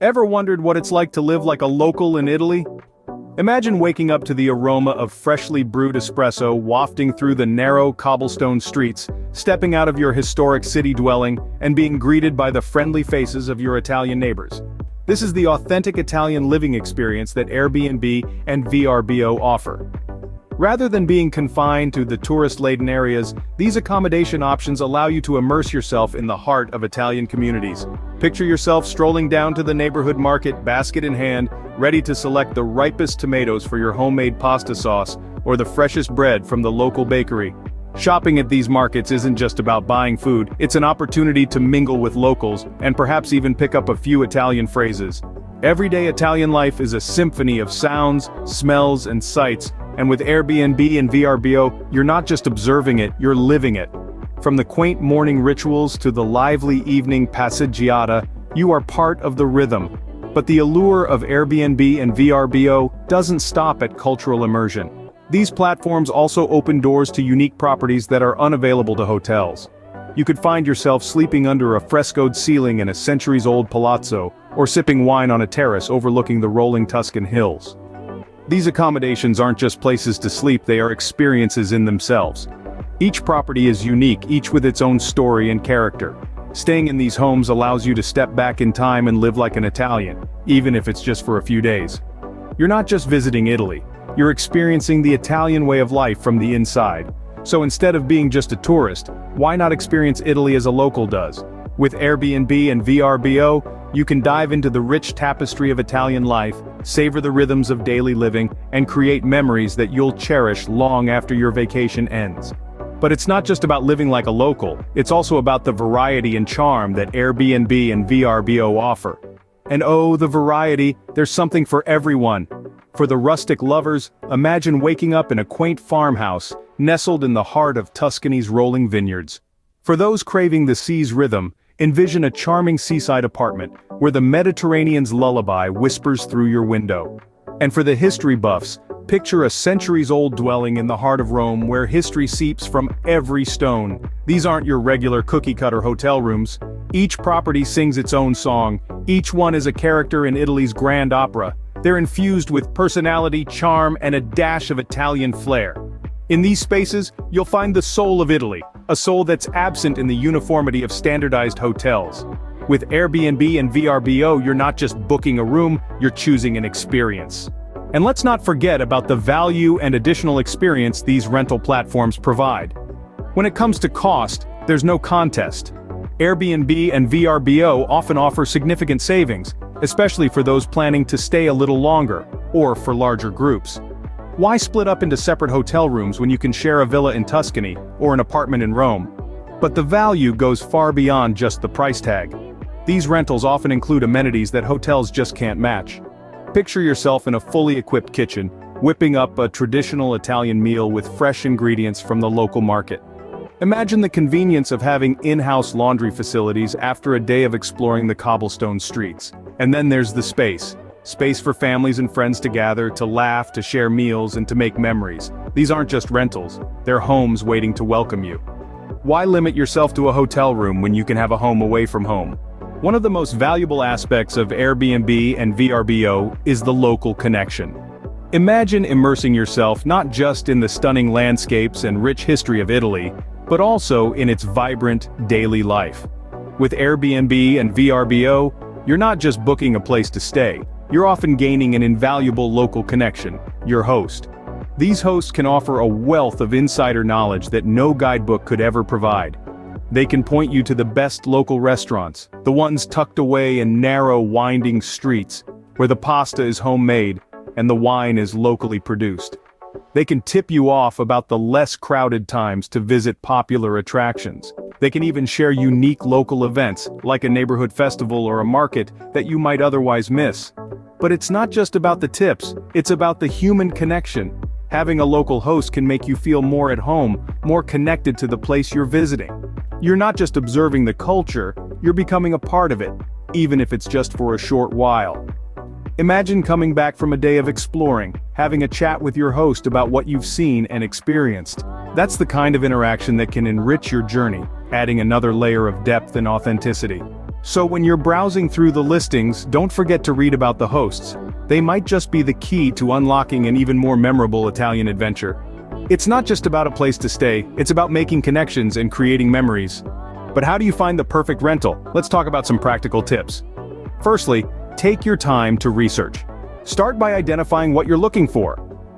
Ever wondered what it's like to live like a local in Italy? Imagine waking up to the aroma of freshly brewed espresso wafting through the narrow cobblestone streets, stepping out of your historic city dwelling, and being greeted by the friendly faces of your Italian neighbors. This is the authentic Italian living experience that Airbnb and VRBO offer. Rather than being confined to the tourist-laden areas, these accommodation options allow you to immerse yourself in the heart of Italian communities. Picture yourself strolling down to the neighborhood market, basket in hand, ready to select the ripest tomatoes for your homemade pasta sauce, or the freshest bread from the local bakery. Shopping at these markets isn't just about buying food, it's an opportunity to mingle with locals, and perhaps even pick up a few Italian phrases. Everyday Italian life is a symphony of sounds, smells, and sights, and with Airbnb and VRBO, you're not just observing it, you're living it. From the quaint morning rituals to the lively evening passeggiata, you are part of the rhythm. But the allure of Airbnb and VRBO doesn't stop at cultural immersion. These platforms also open doors to unique properties that are unavailable to hotels. You could find yourself sleeping under a frescoed ceiling in a centuries-old palazzo, or sipping wine on a terrace overlooking the rolling Tuscan hills. These accommodations aren't just places to sleep, they are experiences in themselves. Each property is unique, each with its own story and character. Staying in these homes allows you to step back in time and live like an Italian, even if it's just for a few days. You're not just visiting Italy, you're experiencing the Italian way of life from the inside. So instead of being just a tourist, why not experience Italy as a local does? With Airbnb and VRBO, you can dive into the rich tapestry of Italian life, savor the rhythms of daily living, and create memories that you'll cherish long after your vacation ends. But it's not just about living like a local, it's also about the variety and charm that Airbnb and VRBO offer. And oh, the variety, there's something for everyone. For the rustic lovers, imagine waking up in a quaint farmhouse, nestled in the heart of Tuscany's rolling vineyards. For those craving the sea's rhythm, envision a charming seaside apartment, where the Mediterranean's lullaby whispers through your window. And for the history buffs, picture a centuries-old dwelling in the heart of Rome where history seeps from every stone. These aren't your regular cookie-cutter hotel rooms. Each property sings its own song, each one is a character in Italy's grand opera. They're infused with personality, charm, and a dash of Italian flair. In these spaces, you'll find the soul of Italy, a soul that's absent in the uniformity of standardized hotels. With Airbnb and VRBO, you're not just booking a room, you're choosing an experience. And let's not forget about the value and additional experience these rental platforms provide. When it comes to cost, there's no contest. Airbnb and VRBO often offer significant savings, especially for those planning to stay a little longer, or for larger groups. Why split up into separate hotel rooms when you can share a villa in Tuscany, or an apartment in Rome? But the value goes far beyond just the price tag. These rentals often include amenities that hotels just can't match. Picture yourself in a fully equipped kitchen, whipping up a traditional Italian meal with fresh ingredients from the local market. Imagine the convenience of having in-house laundry facilities after a day of exploring the cobblestone streets. And then there's the space. Space for families and friends to gather, to laugh, to share meals, and to make memories. These aren't just rentals, they're homes waiting to welcome you. Why limit yourself to a hotel room when you can have a home away from home? One of the most valuable aspects of Airbnb and VRBO is the local connection. Imagine immersing yourself not just in the stunning landscapes and rich history of Italy, but also in its vibrant daily life. With Airbnb and VRBO, you're not just booking a place to stay, you're often gaining an invaluable local connection, your host. These hosts can offer a wealth of insider knowledge that no guidebook could ever provide. They can point you to the best local restaurants, the ones tucked away in narrow, winding streets, where the pasta is homemade and the wine is locally produced. They can tip you off about the less crowded times to visit popular attractions. They can even share unique local events, like a neighborhood festival or a market, that you might otherwise miss. But it's not just about the tips, it's about the human connection. Having a local host can make you feel more at home, more connected to the place you're visiting. You're not just observing the culture, you're becoming a part of it, even if it's just for a short while. Imagine coming back from a day of exploring, having a chat with your host about what you've seen and experienced. That's the kind of interaction that can enrich your journey, adding another layer of depth and authenticity. So when you're browsing through the listings, don't forget to read about the hosts. They might just be the key to unlocking an even more memorable Italian adventure. It's not just about a place to stay, it's about making connections and creating memories. But how do you find the perfect rental? Let's talk about some practical tips. Firstly, take your time to research. Start by identifying what you're looking for.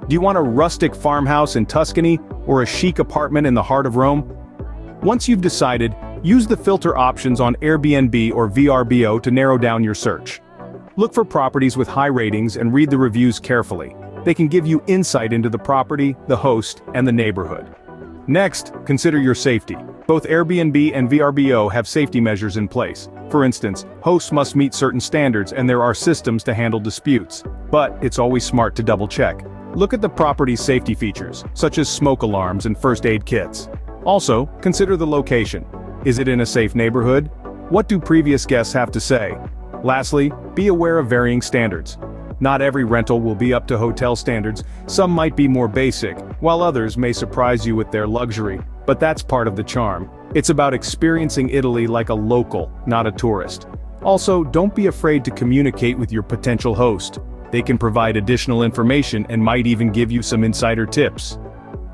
Do you want a rustic farmhouse in Tuscany or a chic apartment in the heart of Rome? Once you've decided, use the filter options on Airbnb or VRBO to narrow down your search. Look for properties with high ratings and read the reviews carefully. They can give you insight into the property, the host, and the neighborhood. Next, consider your safety. Both Airbnb and VRBO have safety measures in place. For instance, hosts must meet certain standards and there are systems to handle disputes. But it's always smart to double-check. Look at the property's safety features, such as smoke alarms and first aid kits. Also, consider the location. Is it in a safe neighborhood? What do previous guests have to say? Lastly, be aware of varying standards. Not every rental will be up to hotel standards, some might be more basic, while others may surprise you with their luxury. But that's part of the charm. It's about experiencing Italy like a local, not a tourist. Also, don't be afraid to communicate with your potential host. They can provide additional information and might even give you some insider tips.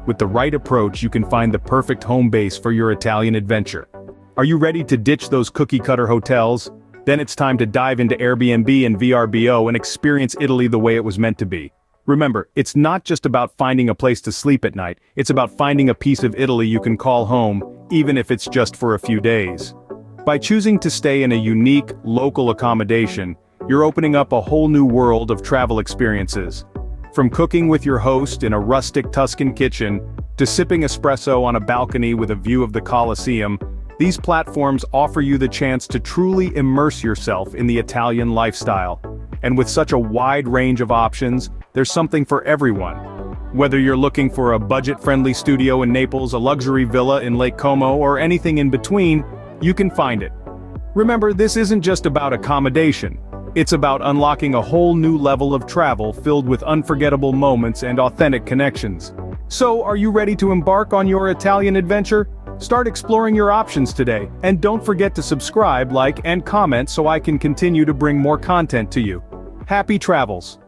With the right approach, you can find the perfect home base for your Italian adventure. Are you ready to ditch those cookie-cutter hotels? Then it's time to dive into Airbnb and VRBO and experience Italy the way it was meant to be. Remember, it's not just about finding a place to sleep at night, it's about finding a piece of Italy you can call home, even if it's just for a few days. By choosing to stay in a unique, local accommodation, you're opening up a whole new world of travel experiences. From cooking with your host in a rustic Tuscan kitchen, to sipping espresso on a balcony with a view of the Colosseum, these platforms offer you the chance to truly immerse yourself in the Italian lifestyle. And with such a wide range of options, there's something for everyone. Whether you're looking for a budget-friendly studio in Naples, a luxury villa in Lake Como, or anything in between, you can find it. Remember, this isn't just about accommodation. It's about unlocking a whole new level of travel filled with unforgettable moments and authentic connections. So, are you ready to embark on your Italian adventure? Start exploring your options today, and don't forget to subscribe, like, and comment so I can continue to bring more content to you. Happy travels!